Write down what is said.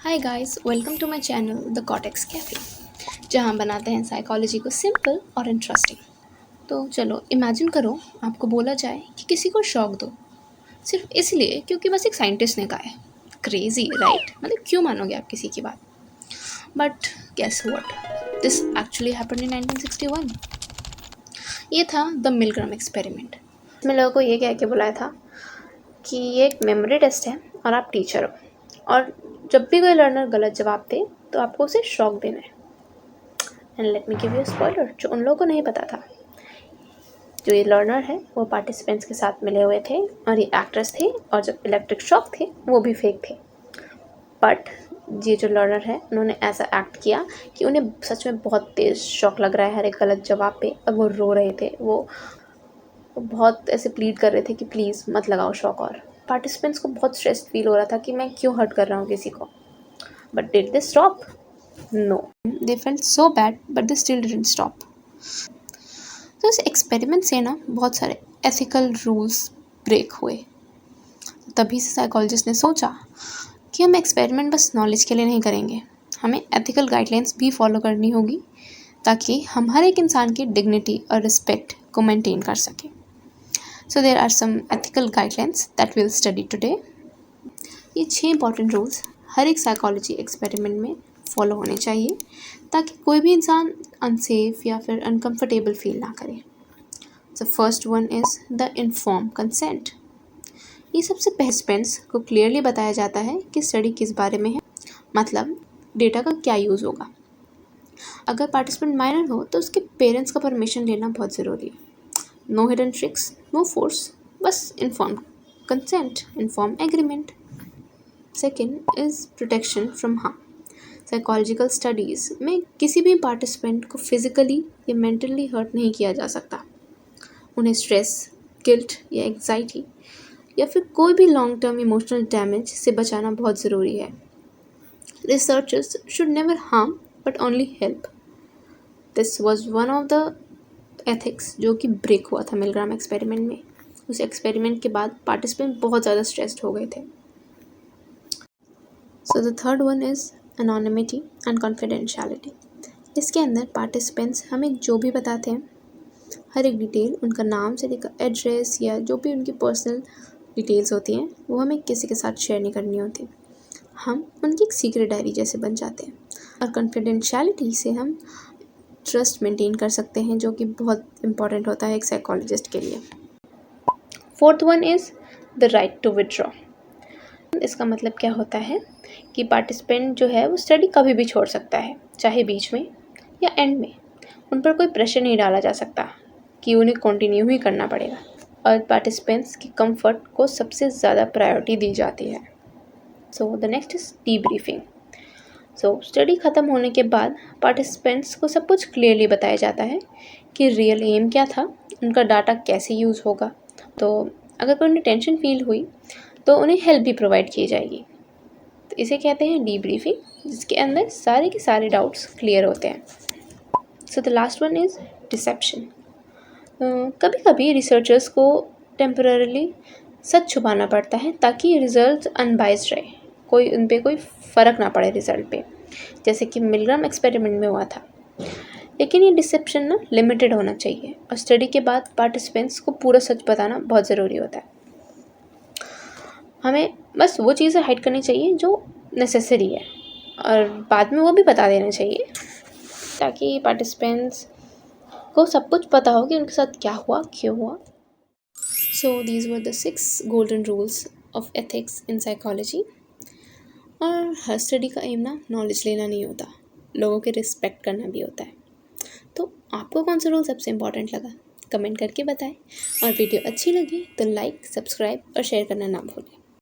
Hi guys, welcome to my channel the Cortex Cafe, जहां बनाते हैं साइकोलॉजी को सिंपल और इंटरेस्टिंग। तो चलो इमेजिन करो, आपको बोला जाए कि किसी को शौक दो, सिर्फ इसलिए क्योंकि बस एक साइंटिस्ट ने कहा है। Crazy right? मतलब क्यों मानोगे आप किसी की बात? But guess what, this actually happened in 1961। ये था द मिलग्राम एक्सपेरिमेंट। इसमें लोगों को ये कह के बुलाया था कि ये एक मेमोरी टेस्ट है और आप टीचर हो, और जब भी कोई लर्नर गलत जवाब दे तो आपको उसे शॉक देना है। And let me give you spoiler, जो उन लोगों को नहीं पता था, जो ये लर्नर है वो पार्टिसिपेंट्स के साथ मिले हुए थे और ये एक्टर्स थे, और जब इलेक्ट्रिक शॉक थे वो भी फेक थे। बट ये जो लर्नर है उन्होंने ऐसा एक्ट किया कि उन्हें सच में बहुत तेज़ शॉक लग रहा है हर एक गलत जवाब पे, और वो रो रहे थे। वो बहुत ऐसे प्लीड कर रहे थे कि प्लीज़ मत लगाओ शॉक। और पार्टिसिपेंट्स को बहुत स्ट्रेस फील हो रहा था कि मैं क्यों हर्ट कर रहा हूँ किसी को। But did they stop? No, they felt so bad but they still didn't stop. तो इस एक्सपेरिमेंट से ना बहुत सारे एथिकल रूल्स ब्रेक हुए। तभी से साइकोलॉजिस्ट ने सोचा कि हम एक्सपेरिमेंट बस नॉलेज के लिए नहीं करेंगे, हमें एथिकल गाइडलाइंस भी फॉलो करनी होगी, ताकि हम हर एक इंसान की डिग्निटी और रिस्पेक्ट को मेंटेन कर सकें। So there are some ethical guidelines that will study today. ये 6 इंपॉर्टेंट रूल्स हर एक साइकोलॉजी एक्सपेरिमेंट में फॉलो होने चाहिए, ताकि कोई भी इंसान अनसेफ या फिर अनकंफर्टेबल फील ना करे। The first one is the inform consent. ये सबसे पार्टिसिपेंट्स को क्लियरली बताया जाता है कि स्टडी किस बारे में है, मतलब डेटा का क्या यूज़ होगा। अगर पार्टिसिपेंट माइनर हो तो उसके पेरेंट्स का परमिशन लेना बहुत ज़रूरी है। No hidden tricks, no force, बस inform consent, inform agreement. Second is protection from harm. Psychological studies में किसी भी पार्टिसिपेंट को फिज़िकली या मेंटली हर्ट नहीं किया जा सकता। उन्हें स्ट्रेस, गिल्ट या एग्जाइटी या फिर कोई भी लॉन्ग टर्म इमोशनल डैमेज से बचाना बहुत ज़रूरी है। Researchers should never harm but only help. This was one of the ethics जो कि ब्रेक हुआ था मिलग्राम एक्सपेरिमेंट में। उस एक्सपेरिमेंट के बाद पार्टिसिपेंट बहुत ज़्यादा स्ट्रेस्ड हो गए थे। So the third one is anonymity and confidentiality. इसके अंदर पार्टिसिपेंट्स हमें जो भी बताते हैं, हर एक डिटेल, उनका नाम से लेकर एड्रेस या जो भी उनकी पर्सनल डिटेल्स होती हैं, वो हमें किसी के साथ शेयर नहीं करनी होती। हम उनकी एक सीक्रेट डायरी जैसे बन जाते हैं। और कॉन्फिडेंशियलिटी से हम ट्रस्ट मेंटेन कर सकते हैं, जो कि बहुत इंपॉर्टेंट होता है एक साइकोलॉजिस्ट के लिए। Fourth one is the right to withdraw. इसका मतलब क्या होता है कि पार्टिसिपेंट जो है वो स्टडी कभी भी छोड़ सकता है, चाहे बीच में या एंड में। उन पर कोई प्रेशर नहीं डाला जा सकता कि उन्हें कंटिन्यू ही करना पड़ेगा, और पार्टिसिपेंट्स की कंफर्ट को सबसे ज़्यादा प्रायोरिटी दी जाती है। So the next is debriefing. So study ख़त्म होने के बाद पार्टिसिपेंट्स को सब कुछ क्लियरली बताया जाता है कि रियल एम क्या था, उनका डाटा कैसे यूज़ होगा। तो अगर कोई उन्हें टेंशन फील हुई तो उन्हें हेल्प भी प्रोवाइड की जाएगी। तो इसे कहते हैं डीब्रीफिंग, जिसके अंदर सारे के सारे डाउट्स क्लियर होते हैं। So the last one is deception. कभी कभी रिसर्चर्स को टेम्पररीली सच छुपाना पड़ता है ताकि रिजल्ट अनबाइस्ड रहे, कोई उन पर कोई फ़र्क ना पड़े रिजल्ट पे, जैसे कि मिलग्राम एक्सपेरिमेंट में हुआ था। लेकिन ये डिसेप्शन ना लिमिटेड होना चाहिए, और स्टडी के बाद पार्टिसिपेंट्स को पूरा सच बताना बहुत ज़रूरी होता है। हमें बस वो चीज़ें हाइड करनी चाहिए जो नेसेसरी है, और बाद में वो भी बता देना चाहिए, ताकि पार्टिसिपेंट्स को सब कुछ पता हो कि उनके साथ क्या हुआ, क्यों हुआ। So these were the 6 golden rules of ethics in psychology. और हर स्टडी का एम ना नॉलेज लेना नहीं होता, लोगों के रिस्पेक्ट करना भी होता है। तो आपको कौन सा रूल सबसे इम्पोर्टेंट लगा, कमेंट करके बताएं। और वीडियो अच्छी लगी तो लाइक, सब्सक्राइब और शेयर करना ना भूलें।